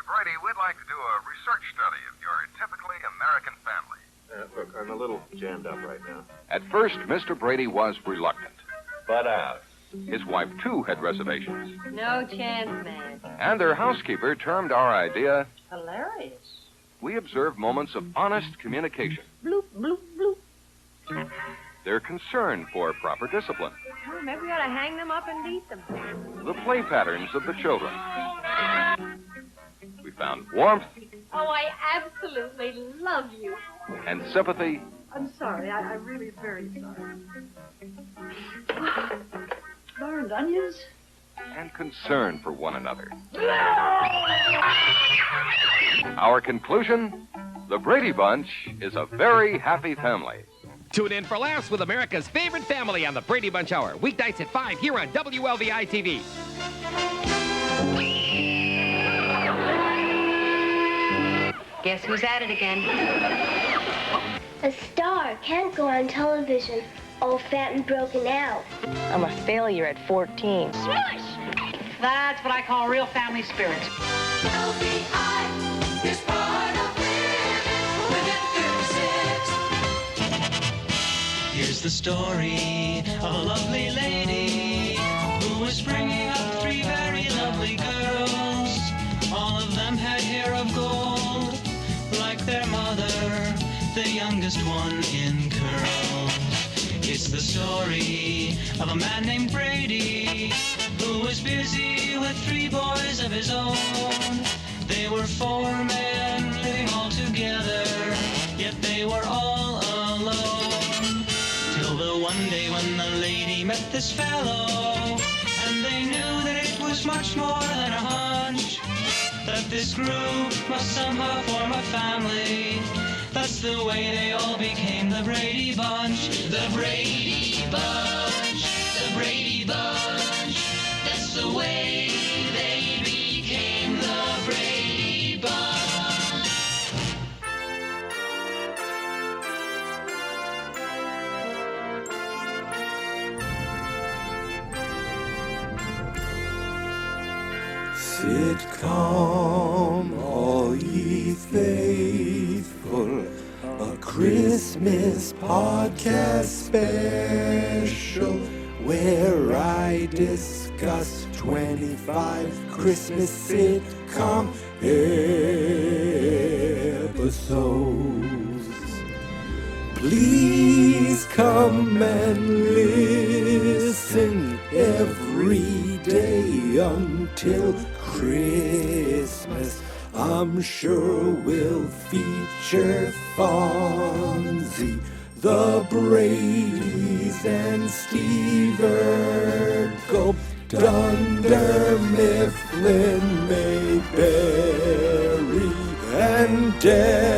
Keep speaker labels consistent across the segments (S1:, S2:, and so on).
S1: Brady, we'd like to do a research study of your typically American family.
S2: Look, I'm a little jammed up right now.
S3: At first, Mr. Brady was reluctant.
S2: But out.
S3: His wife, too, had reservations.
S4: No chance, man.
S3: And their housekeeper termed our idea
S4: Hilarious.
S3: we observed moments of honest communication.
S4: Bloop, bloop, bloop.
S3: Their concern for proper discipline.
S4: Well, maybe we ought to hang them up and eat them.
S3: The play patterns of the children. We found warmth
S4: Oh, I absolutely love you.
S3: and sympathy
S4: I'm sorry. I'm really very sorry. Burned onions?
S3: and concern for one another. Our conclusion, the Brady Bunch is a very happy family.
S5: Tune in for laughs with America's favorite family on the Brady Bunch Hour. Weeknights at 5 here on WLVI-TV.
S4: Guess who's at it again?
S6: A star can't go on television all fat and broken out.
S7: I'm a failure at 14.
S6: Smush!
S4: That's what I call real family spirit.
S8: LBI is part of within 36. Here's the story of a lovely lady who was bringing up 3 very lovely girls. All of them had hair of gold, like their mother, the youngest one in curls. It's the story of a man named Brady who was busy with 3 boys of his own. They were 4 men living all together, yet they were all alone. Till the one day when the lady met this fellow, and they knew that it was much more than a hunch, that this group must somehow form a family. That's the way they all became the Brady Bunch. The Brady Bunch. The Brady Bunch. That's the way they became the Brady Bunch.
S9: Sitcom, all ye faithful, a Christmas podcast special where I discuss 25 Christmas sitcom episodes. Please come and listen every day until Christmas. I'm sure we'll feature Fonzie, the Bradys, and Steve Urkel, Dunder Mifflin, Mayberry, and definitely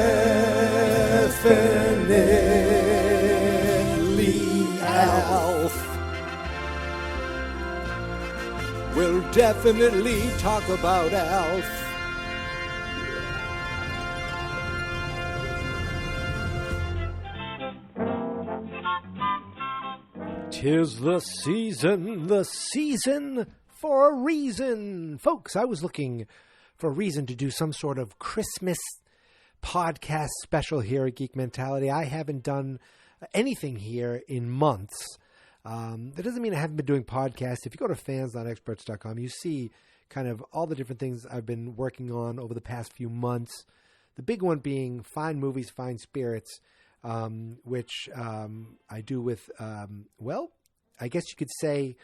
S9: Alf. We'll definitely talk about Alf. 'Tis the season for a reason. Folks, I was looking for a reason to do some sort of Christmas podcast special here at Geek Mentality. I haven't done anything here in months. That doesn't mean I haven't been doing podcasts. If you go to fans.experts.com, you see kind of all the different things I've been working on over the past few months. The big one being Fine Movies, Fine Spirits, which I do with, I guess you could say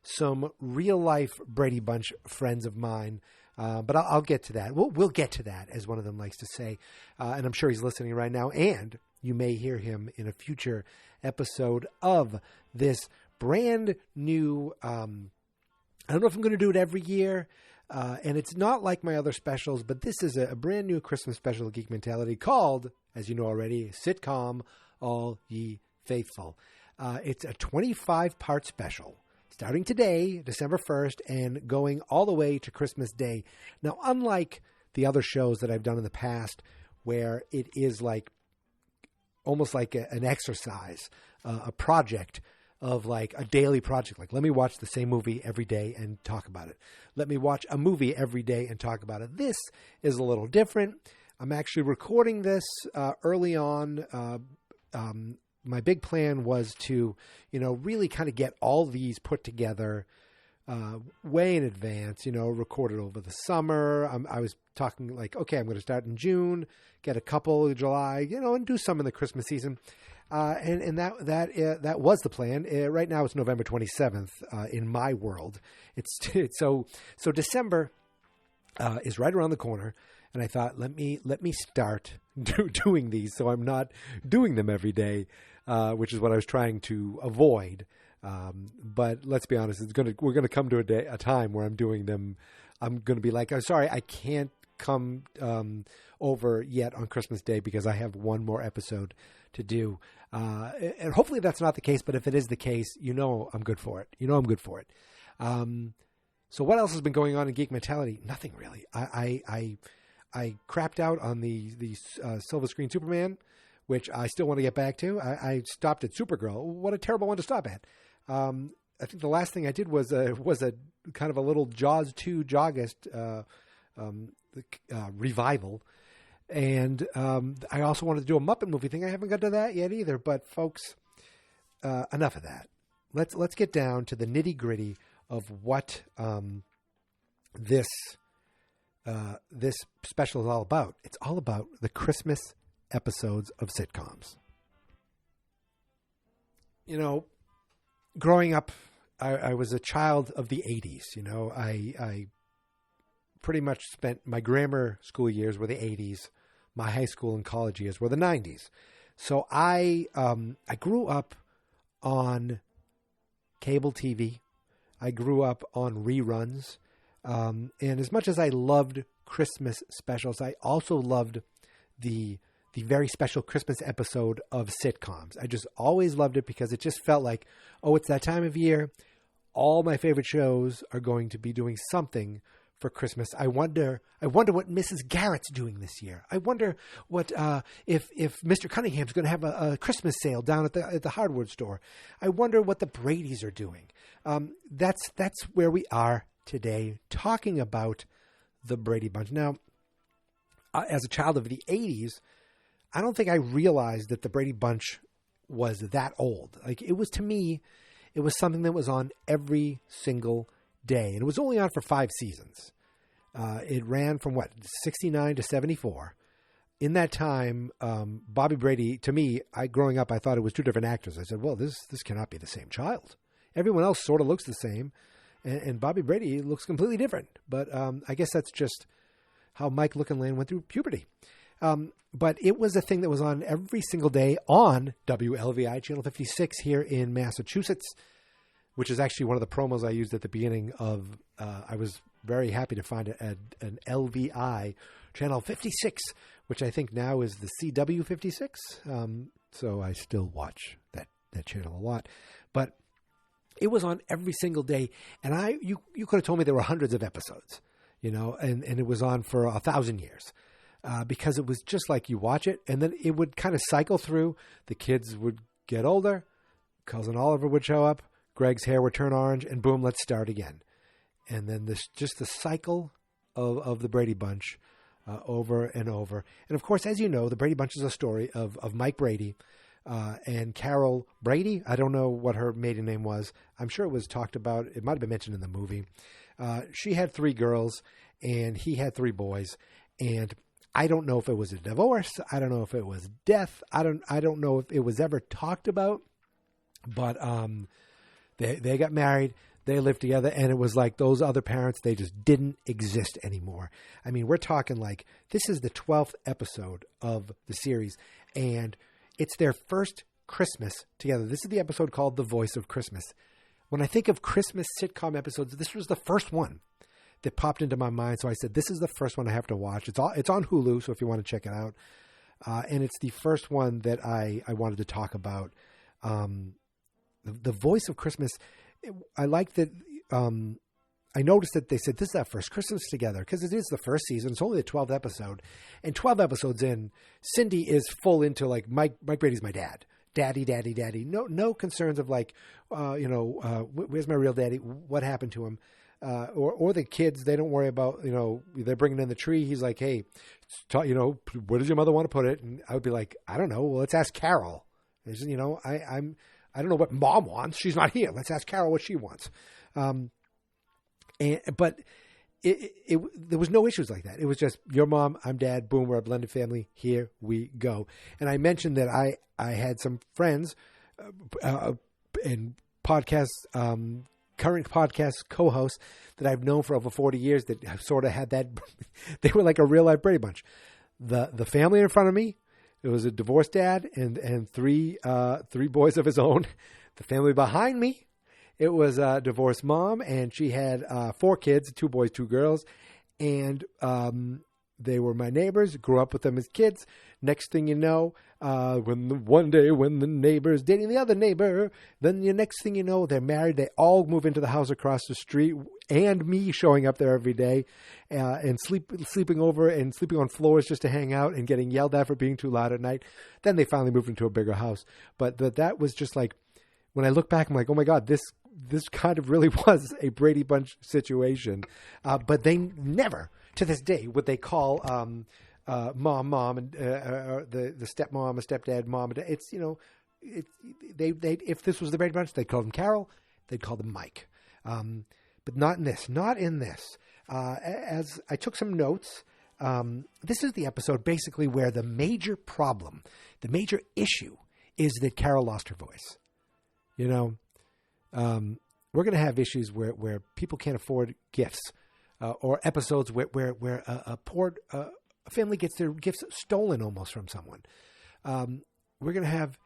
S9: some real-life Brady Bunch friends of mine. But I'll get to that. We'll get to that, as one of them likes to say. And I'm sure he's listening right now. And you may hear him in a future episode of this brand new, I don't know if I'm going to do it every year. And it's not like my other specials, but this is a brand new Christmas special of Geek Mentality called, as you know already, Sitcom, All Ye Faithful. It's a 25-part special starting today, December 1st, and going all the way to Christmas Day. Now, unlike the other shows that I've done in the past, where it is like almost like an exercise, a project of like a daily project. Like, let me watch the same movie every day and talk about it. Let me watch a movie every day and talk about it. This is a little different. I'm actually recording this early on. My big plan was to, really kind of get all these put together way in advance, recorded over the summer. I was talking like, okay, I'm going to start in June, get a couple in July, and do some in the Christmas season. And that was the plan. Right now it's November 27th in my world. It's so December is right around the corner. And I thought, let me start doing these so I'm not doing them every day, which is what I was trying to avoid. But let's be honest, we're gonna come to a time where I'm doing them. I'm gonna be like, I'm sorry, I can't come over yet on Christmas Day because I have one more episode to do. And hopefully that's not the case. But if it is the case, I'm good for it. I'm good for it. So what else has been going on in Geek Mentality? Nothing really. I crapped out on the Silver Screen Superman, which I still want to get back to. I stopped at Supergirl. What a terrible one to stop at. I think the last thing I did was a kind of a little Jaws 2 Joggist revival. And I also wanted to do a Muppet movie thing. I haven't got to that yet either. But folks, enough of that. Let's get down to the nitty gritty of what this special is all about. It's all about the Christmas episodes of sitcoms. Growing up, I was a child of the 80s. I pretty much spent my grammar school years were the 80s. My high school and college years were the 90s. So I grew up on cable TV. I grew up on reruns. And as much as I loved Christmas specials, I also loved the very special Christmas episode of sitcoms. I just always loved it because it just felt like, it's that time of year. All my favorite shows are going to be doing something for Christmas. I wonder what Mrs. Garrett's doing this year. I wonder what if Mr. Cunningham's going to have a Christmas sale down at the hardware store. I wonder what the Bradys are doing. That's where we are today, talking about the Brady Bunch. Now, as a child of the 80s, I don't think I realized that the Brady Bunch was that old. Like, it was, to me, it was something that was on every single day. And it was only on for 5 seasons. It ran from, 69 to 74. In that time, Bobby Brady, to me, growing up, I thought it was 2 different actors. I said, well, this cannot be the same child. Everyone else sort of looks the same. And Bobby Brady looks completely different. But I guess that's just how Mike Lookinland went through puberty. But it was a thing that was on every single day on WLVI Channel 56 here in Massachusetts, which is actually one of the promos I used at the beginning of, I was very happy to find an LVI Channel 56, which I think now is the CW 56. So I still watch that channel a lot. But it was on every single day. And you could have told me there were hundreds of episodes, and it was on for 1,000 years. Because it was just like you watch it, and then it would kind of cycle through. The kids would get older, Cousin Oliver would show up, Greg's hair would turn orange, and boom, let's start again. And then just the cycle of the Brady Bunch over and over. And of course, as you know, the Brady Bunch is a story of Mike Brady and Carol Brady. I don't know what her maiden name was. I'm sure it was talked about. It might have been mentioned in the movie. She had 3 girls, and he had 3 boys, and I don't know if it was a divorce. I don't know if it was death. I don't know if it was ever talked about. But they got married. They lived together, and it was like those other parents, they just didn't exist anymore. I mean, we're talking like this is the 12th episode of the series, and it's their first Christmas together. This is the episode called The Voice of Christmas. When I think of Christmas sitcom episodes, this was the first one that popped into my mind. So I said, this is the first one I have to watch. It's on Hulu, so if you want to check it out. And it's the first one that I wanted to talk about. The Voice of Christmas. I like that. I noticed that they said, this is our first Christmas together, because it is the first season. It's only the 12th episode. And 12 episodes in, Cindy is full into like, Mike Brady's my dad. daddy, daddy, daddy. No concerns of like, where's my real daddy? What happened to him? Or the kids, they don't worry about, they're bringing in the tree. He's like, hey, where does your mother want to put it? And I would be like, I don't know. Well, let's ask Carol. I don't know what mom wants. She's not here. Let's ask Carol what she wants. But there was no issues like that. It was just your mom, I'm dad, boom, we're a blended family. Here we go. And I mentioned that I had some friends and podcast current podcast co-hosts that I've known for over 40 years that have sort of had that. They were like a real life Brady Bunch. The family in front of me, it was a divorced dad and three boys of his own. The family behind me, it was a divorced mom, and she had 4 kids, 2 boys, 2 girls, and they were my neighbors. Grew up with them as kids. Next thing you know, one day when the neighbor's dating the other neighbor, then the next thing you know, they're married. They all move into the house across the street, and me showing up there every day, and sleeping over and sleeping on floors just to hang out and getting yelled at for being too loud at night. Then they finally moved into a bigger house. But that was just like, when I look back, I'm like, oh my God, this kind of really was a Brady Bunch situation. But they never, to this day, would they call mom, and the stepmom, a stepdad, mom. It's they if this was the Brady Bunch, they'd call them Carol, they'd call them Mike, but not in this. Not in this. As I took some notes, this is the episode basically where the major problem, the major issue, is that Carol lost her voice. We're going to have issues where people can't afford gifts, or episodes where a family gets their gifts stolen almost from someone. We're going to have,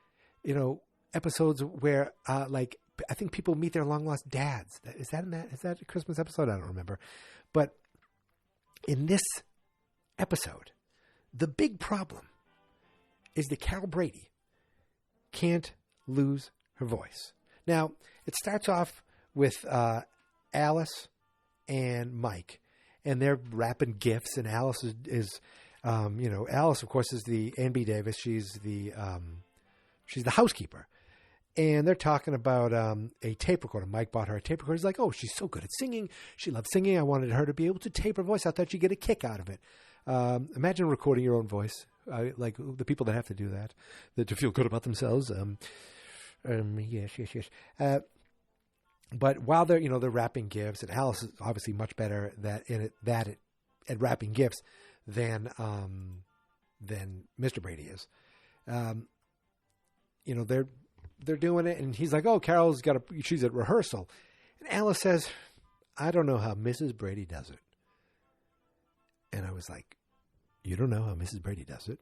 S9: episodes where, I think people meet their long lost dads. Is that a Christmas episode? I don't remember. But in this episode, the big problem is that Carol Brady can't lose her voice. Now, it starts off with Alice and Mike, and they're wrapping gifts, and Alice is Alice, of course, is the Ann B. Davis. She's the housekeeper, and they're talking about a tape recorder. Mike bought her a tape recorder. He's like, oh, she's so good at singing. She loves singing. I wanted her to be able to tape her voice. I thought she'd get a kick out of it. Imagine recording your own voice, like the people that have to do that to feel good about themselves. Yes. But while they're wrapping gifts, and Alice is obviously much better at wrapping gifts than Mr. Brady is. They're doing it, and he's like, "Oh, she's at rehearsal," and Alice says, "I don't know how Mrs. Brady does it." And I was like, "You don't know how Mrs. Brady does it?"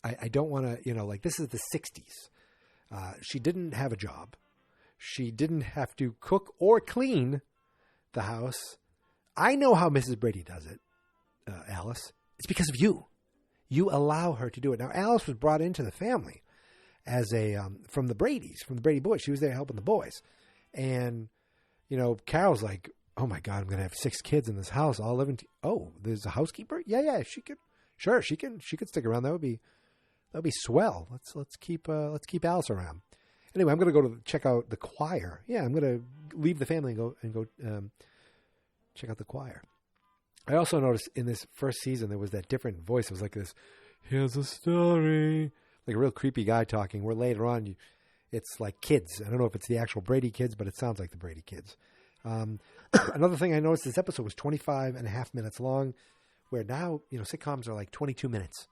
S9: I don't want to, this is the 60s. She didn't have a job. She didn't have to cook or clean the house. I know how Mrs. Brady does it, Alice. It's because of you. You allow her to do it. Now, Alice was brought into the family as from the Bradys, from the Brady boys. She was there helping the boys. And, Carol's like, oh my God, I'm going to have 6 kids in this house, all living. Oh, there's a housekeeper? Yeah, she could. Sure, she could stick around. That would be swell. Let's keep Alice around. Anyway, I'm going to go to check out the choir. Yeah, I'm going to leave the family and go check out the choir. I also noticed in this first season there was that different voice. It was like this, here's a story, like a real creepy guy talking. Where later on, it's like kids. I don't know if it's the actual Brady kids, but it sounds like the Brady kids. Another thing I noticed, this episode was 25 and a half minutes long, where now sitcoms are like 22 minutes.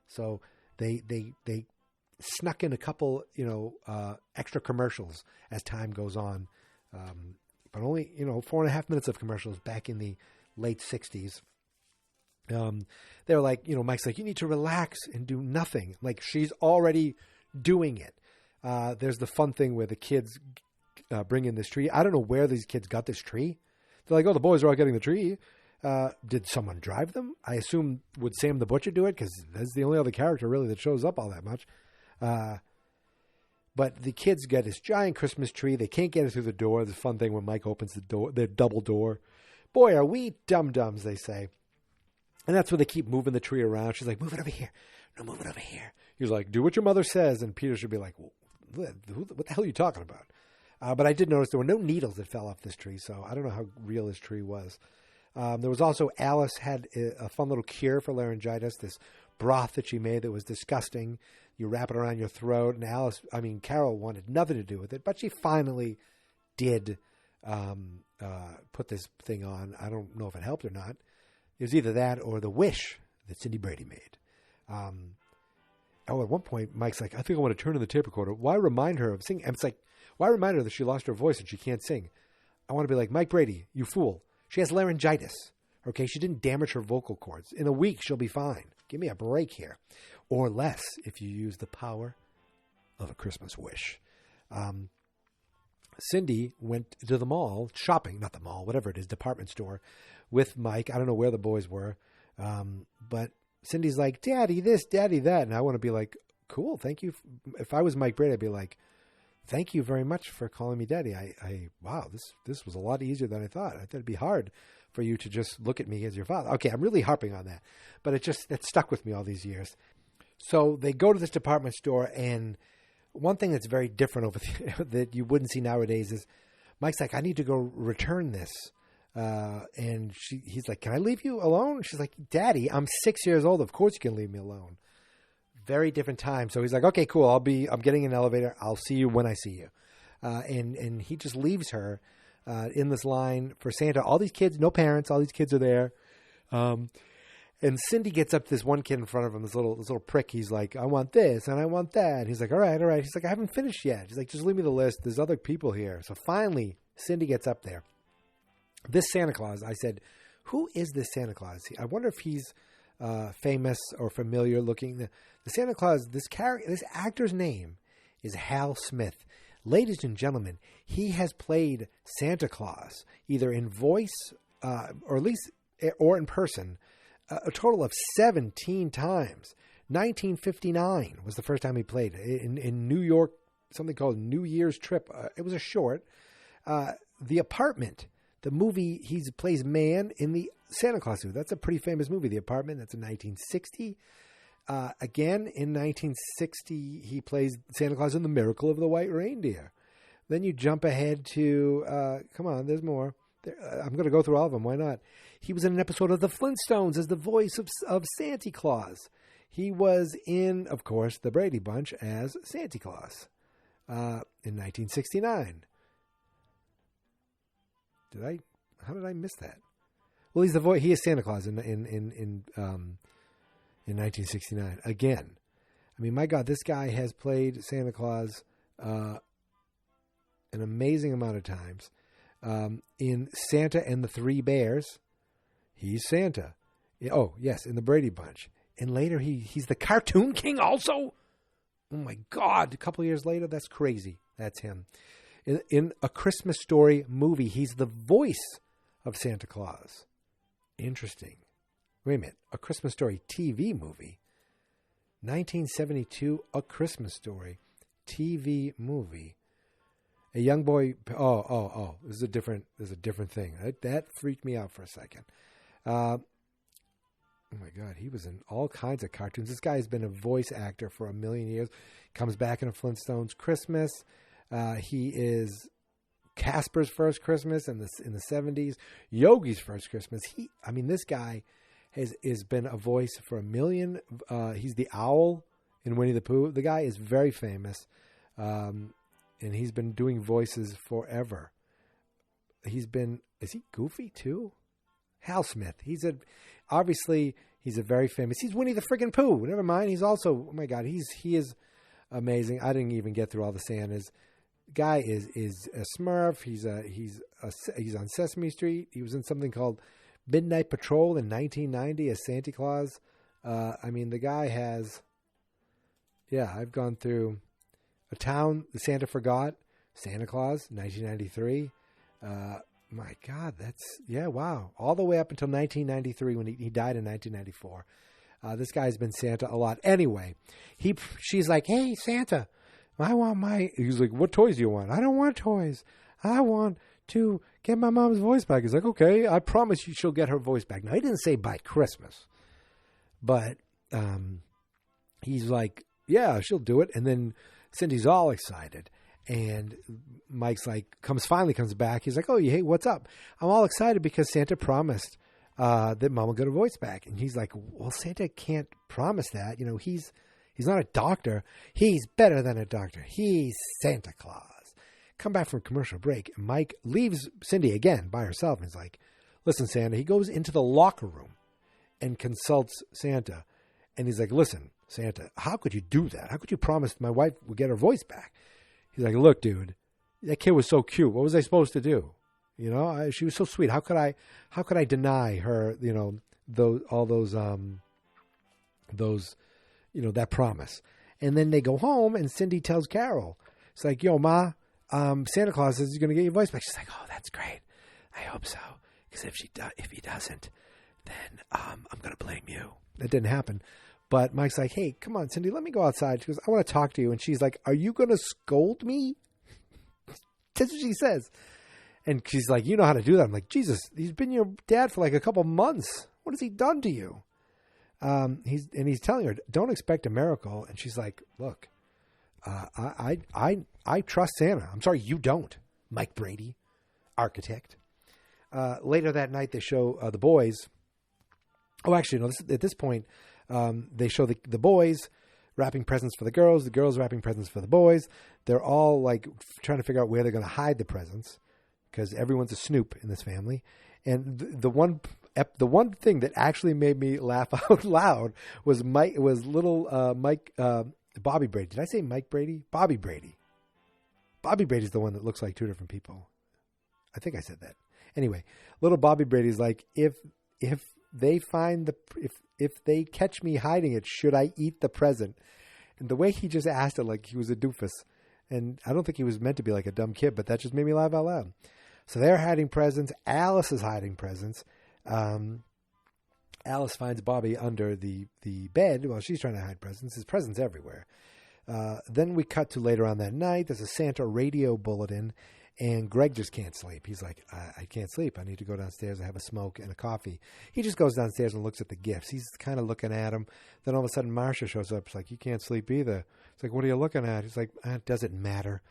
S9: So they snuck in a couple, extra commercials as time goes on. But only, 4.5 minutes of commercials back in the late 60s. They were like, Mike's like, you need to relax and do nothing. Like, she's already doing it. There's the fun thing where the kids bring in this tree. I don't know where these kids got this tree. They're like, oh, the boys are all getting the tree. Did someone drive them? I assume, would Sam the Butcher do it? Because that's the only other character really that shows up all that much. But the kids get this giant Christmas tree. They can't get it through the door. The fun thing when Mike opens the door, their double door. Boy, are we dum-dums, they say. And that's where they keep moving the tree around. She's like, move it over here. No, move it over here. He's like, do what your mother says. And Peter should be like, what the hell are you talking about? But I did notice there were no needles that fell off this tree, so I don't know how real this tree was. There was also, Alice had a fun little cure for laryngitis, this broth that she made that was disgusting. You wrap it around your throat, and Carol wanted nothing to do with it, but she finally did put this thing on. I don't know if it helped or not. It was either that or the wish that Cindy Brady made. At one point, Mike's like, I think I want to turn on the tape recorder. Why remind her of singing? And it's like, why remind her that she lost her voice and she can't sing? I want to be like, Mike Brady, you fool. She has laryngitis. Okay, she didn't damage her vocal cords. In a week, she'll be fine. Give me a break here. Or less if you use the power of a Christmas wish. Cindy went to the mall, shopping, not the mall, whatever it is, department store, with Mike. I don't know where the boys were. But Cindy's like, Daddy this, Daddy that. And I want to be like, cool, thank you. If I was Mike Brady, I'd be like, thank you very much for calling me Daddy. Wow, this was a lot easier than I thought. I thought it'd be hard for you to just look at me as your father. Okay, I'm really harping on that. But it stuck with me all these years. So they go to this department store, and one thing that's very different over that you wouldn't see nowadays is Mike's like, I need to go return this. And he's like, can I leave you alone? She's like, Daddy, I'm 6 years old. Of course you can leave me alone. Very different time. So he's like, okay, cool. I'm getting an elevator. I'll see you when I see you. And he just leaves her in this line for Santa. All these kids, no parents, all these kids are there. And Cindy gets up to this one kid in front of him, this little prick. He's like, I want this and I want that. He's like, all right. He's like, I haven't finished yet. He's like, just leave me the list. There's other people here. So finally, Cindy gets up there. This Santa Claus, I said, who is this Santa Claus? I wonder if he's famous or familiar looking. The Santa Claus, this actor's name is Hal Smith. Ladies and gentlemen, he has played Santa Claus either in voice or at least or in person a total of 17 times. 1959 was the first time he played in New York, something called New Year's Trip. It was a short. The Apartment, the movie, he plays man in the Santa Claus suit. That's a pretty famous movie, The Apartment. That's in 1960. Again, in 1960, he plays Santa Claus in The Miracle of the White Reindeer. Then you jump ahead to, come on, there's more. I'm going to go through all of them. Why not? He was in an episode of The Flintstones as the voice of Santa Claus. He was in, of course, The Brady Bunch as Santa Claus in 1969. How did I miss that? Well, he's the voice. He is Santa Claus in 1969 again. I mean, my God, this guy has played Santa Claus an amazing amount of times. In Santa and the Three Bears, he's Santa. Oh, yes, in the Brady Bunch. And later, he's the Cartoon King also. Oh, my God. A couple of years later, that's crazy. That's him. In A Christmas Story movie, he's the voice of Santa Claus. Interesting. Wait a minute. A Christmas Story TV movie. 1972, A Christmas Story TV movie. A young boy. Oh! This is a different thing. That freaked me out for a second. Oh my God, he was in all kinds of cartoons. This guy has been a voice actor for a million years. Comes back in a Flintstones Christmas. He is Casper's First Christmas in the 70s. Yogi's First Christmas. This guy has been a voice for a million. He's the owl in Winnie the Pooh. The guy is very famous. And he's been doing voices forever. Is he Goofy too? Hal Smith. He's a very famous. He's Winnie the friggin' Pooh. Never mind. He's also, oh my God, he is amazing. I didn't even get through all the Santas. Guy is a Smurf. He's on Sesame Street. He was in something called Midnight Patrol in 1990 as Santa Claus. The guy has. Yeah, I've gone through A Town the Santa Forgot, Santa Claus, 1993. My God, wow. All the way up until 1993 when he died in 1994. This guy's been Santa a lot. Anyway, she's like, hey, Santa, he's like, what toys do you want? I don't want toys. I want to get my mom's voice back. He's like, okay, I promise you she'll get her voice back. Now, he didn't say by Christmas, but he's like, yeah, she'll do it. And then Cindy's all excited. And Mike's like, finally comes back. He's like, oh, hey, what's up? I'm all excited because Santa promised that Mom will get her voice back. And he's like, well, Santa can't promise that. You know, he's not a doctor. He's better than a doctor. He's Santa Claus. Come back from commercial break. And Mike leaves Cindy again by herself. And he's like, listen, Santa. He goes into the locker room and consults Santa. And he's like, listen, Santa, how could you do that? How could you promise my wife would get her voice back? He's like, look, dude, that kid was so cute. What was I supposed to do? You know, she was so sweet. How could I deny her, you know, that promise? And then they go home and Cindy tells Carol, it's like, yo, Ma, Santa Claus says he's going to get your voice back. She's like, oh, that's great. I hope so. Because if he doesn't, then I'm going to blame you. That didn't happen. But Mike's like, hey, come on, Cindy, let me go outside. She goes, I want to talk to you. And she's like, are you going to scold me? That's what she says. And she's like, you know how to do that. I'm like, Jesus, he's been your dad for like a couple months. What has he done to you? He's telling her, don't expect a miracle. And she's like, look, I trust Santa. I'm sorry, you don't. Mike Brady, architect. Later that night, they show the boys. Oh, actually, no, at this point, they show the boys wrapping presents for the girls wrapping presents for the boys. They're all like trying to figure out where they're going to hide the presents because everyone's a snoop in this family. And the one thing that actually made me laugh out loud was little Mike Bobby Brady. Did I say Mike Brady? Bobby Brady. Bobby Brady's the one that looks like two different people. I think I said that. Anyway, little Bobby Brady's like, if they find if they catch me hiding it, should I eat the present? And the way he just asked it like he was a doofus. And I don't think he was meant to be like a dumb kid, but that just made me laugh out loud. So they're hiding presents. Alice is hiding presents. Alice finds Bobby under the bed while she's trying to hide presents. There's presents everywhere. Then we cut to later on that night. There's a Santa radio bulletin. And Greg just can't sleep. He's like, I can't sleep. I need to go downstairs and have a smoke and a coffee. He just goes downstairs and looks at the gifts. He's kind of looking at them. Then all of a sudden, Marcia shows up. It's like, you can't sleep either. It's like, what are you looking at? He's like, it doesn't matter.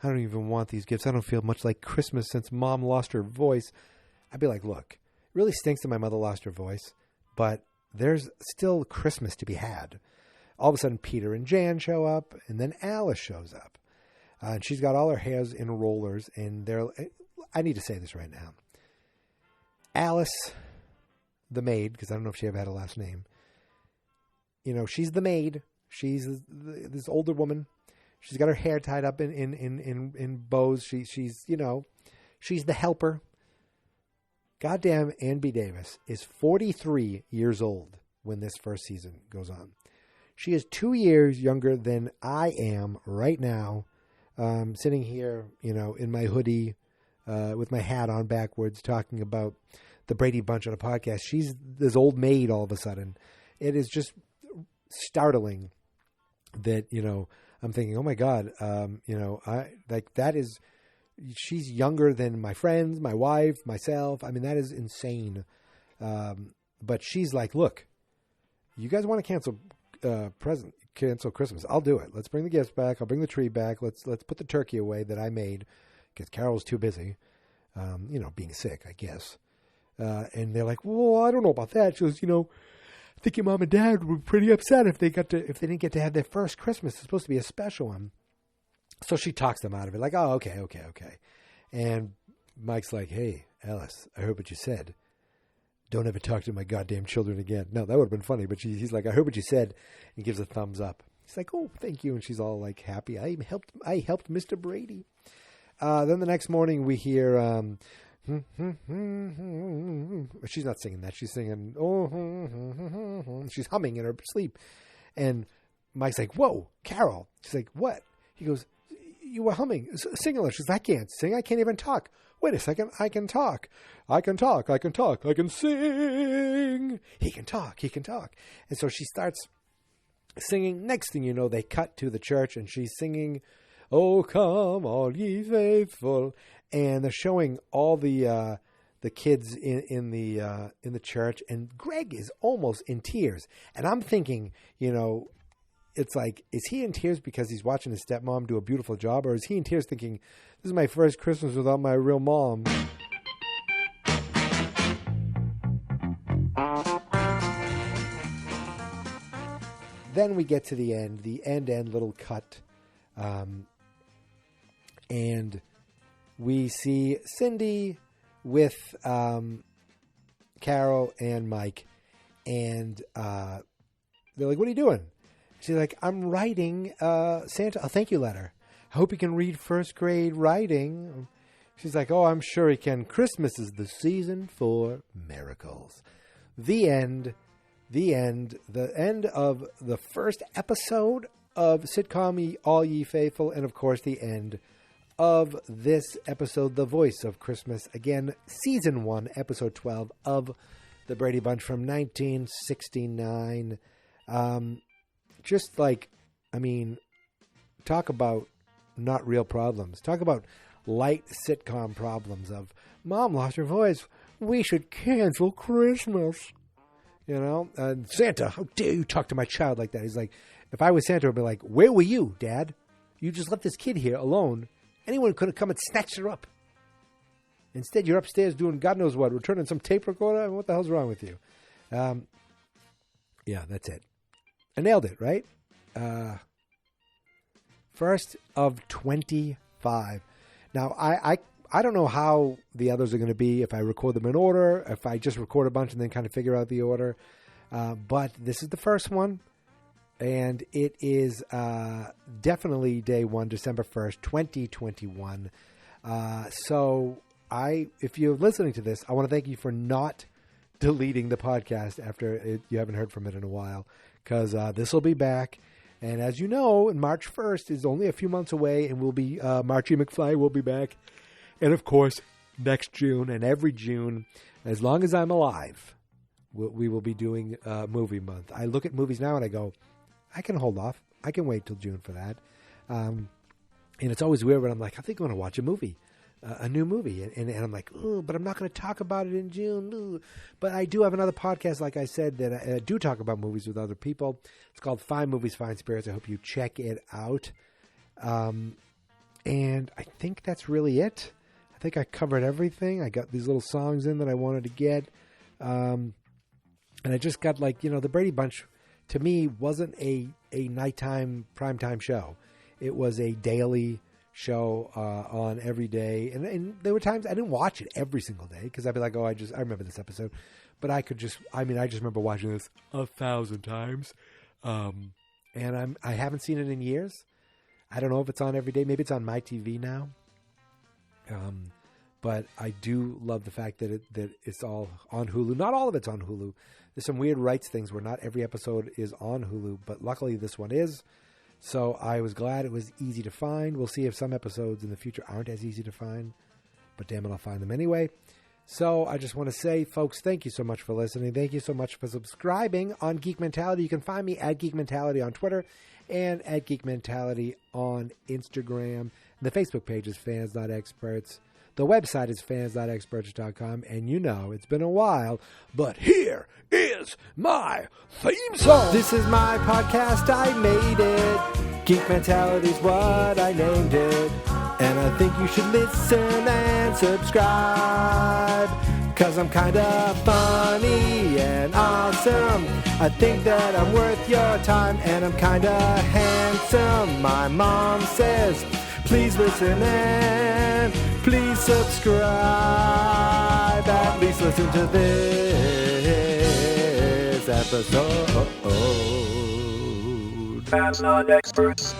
S9: I don't even want these gifts. I don't feel much like Christmas since Mom lost her voice. I'd be like, look, it really stinks that my mother lost her voice, but there's still Christmas to be had. All of a sudden, Peter and Jan show up, and then Alice shows up. And she's got all her hairs in rollers, and I need to say this right now. Alice, the maid, because I don't know if she ever had a last name. You know, she's the maid. She's this older woman. She's got her hair tied up in bows. She's the helper. Goddamn Ann B. Davis is 43 years old when this first season goes on. She is 2 years younger than I am right now. Sitting here, in my hoodie, with my hat on backwards, talking about the Brady Bunch on a podcast. She's this old maid all of a sudden. It is just startling that, I'm thinking, oh my God, she's younger than my friends, my wife, myself. I mean, that is insane. But she's like, look, you guys want to cancel Christmas. I'll do it. Let's bring the gifts back. I'll bring the tree back. Let's put the turkey away that I made because Carol was too busy, being sick, I guess. And they're like, well, I don't know about that. She goes, I think your mom and dad were pretty upset if they didn't get to have their first Christmas. It's supposed to be a special one. So she talks them out of it. Like, oh, okay. And Mike's like, hey, Alice, I heard what you said. Don't ever talk to my goddamn children again. No, that would have been funny. But he's like, I heard what you said, and gives a thumbs up. He's like, oh, thank you. And she's all like happy. I helped Mr. Brady. Then the next morning we hear, she's not singing that. She's singing, she's humming in her sleep. And Mike's like, whoa, Carol. She's like, what? He goes, you were humming. Sing a little. She's like, I can't sing. I can't even talk. Wait a second. I can talk. I can sing. He can talk. And so she starts singing. Next thing you know, they cut to the church and she's singing, oh, come all ye faithful. And they're showing all the kids in the church. And Greg is almost in tears. And I'm thinking, it's like, is he in tears because he's watching his stepmom do a beautiful job, or is he in tears thinking, this is my first Christmas without my real mom? Then we get to the end little cut. And we see Cindy with Carol and Mike. And they're like, what are you doing? She's like, I'm writing Santa a thank you letter. I hope he can read first grade writing. She's like, oh, I'm sure he can. Christmas is the season for miracles. The end of the first episode of Sitcom All Ye Faithful, and of course the end of this episode, The Voice of Christmas. Again, Season 1, Episode 12 of The Brady Bunch from 1969. Talk about not real problems. Talk about light sitcom problems of, Mom lost her voice. We should cancel Christmas. You know, Santa, how dare you talk to my child like that? He's like, if I was Santa, I'd be like, where were you, Dad? You just left this kid here alone. Anyone could have come and snatched her up. Instead, you're upstairs doing God knows what, returning some tape recorder. What the hell's wrong with you? Yeah, that's it. I nailed it, right? First of 25. Now, I don't know how the others are going to be, if I record them in order, if I just record a bunch and then kind of figure out the order. But this is the first one, and it is definitely day one, December 1st, 2021. If you're listening to this, I want to thank you for not deleting the podcast after you haven't heard from it in a while, because this will be back. And as you know, March 1st is only a few months away, and we'll be Marchie McFly will be back. And, of course, next June and every June, as long as I'm alive, we will be doing movie month. I look at movies now and I go, I can hold off. I can wait till June for that. And it's always weird when I'm like, I think I'm going to watch a movie, a new movie. And I'm like, oh, but I'm not going to talk about it in June. Ooh. But I do have another podcast, like I said, that I do talk about movies with other people. It's called Fine Movies, Fine Spirits. I hope you check it out. And I think that's really it. I think I covered everything. I got these little songs in that I wanted to get. And I just got the Brady Bunch, to me, wasn't a nighttime primetime show. It was a daily show on every day. And there were times I didn't watch it every single day because I'd be like, I remember this episode. But I just remember watching this 1,000 times. And I haven't seen it in years. I don't know if it's on every day. Maybe it's on my TV now. But I do love the fact that it's all on Hulu. Not all of it's on Hulu. There's some weird rights things where not every episode is on Hulu, but luckily this one is. So I was glad it was easy to find. We'll see if some episodes in the future aren't as easy to find, but damn it, I'll find them anyway. So I just want to say, folks, thank you so much for listening. Thank you so much for subscribing on Geek Mentality. You can find me at Geek Mentality on Twitter and at Geek Mentality on Instagram. And the Facebook page is Fans.Experts. The website is fans.experts.com. And you know, it's been a while, but here is my theme song. This is my podcast. I made it. Geek Mentality's what I named it. And I think you should listen and subscribe, 'cause I'm kinda funny and awesome. I think that I'm worth your time, and I'm kinda handsome. My mom says, please listen and please subscribe. At least listen to this episode.
S8: Fans not experts.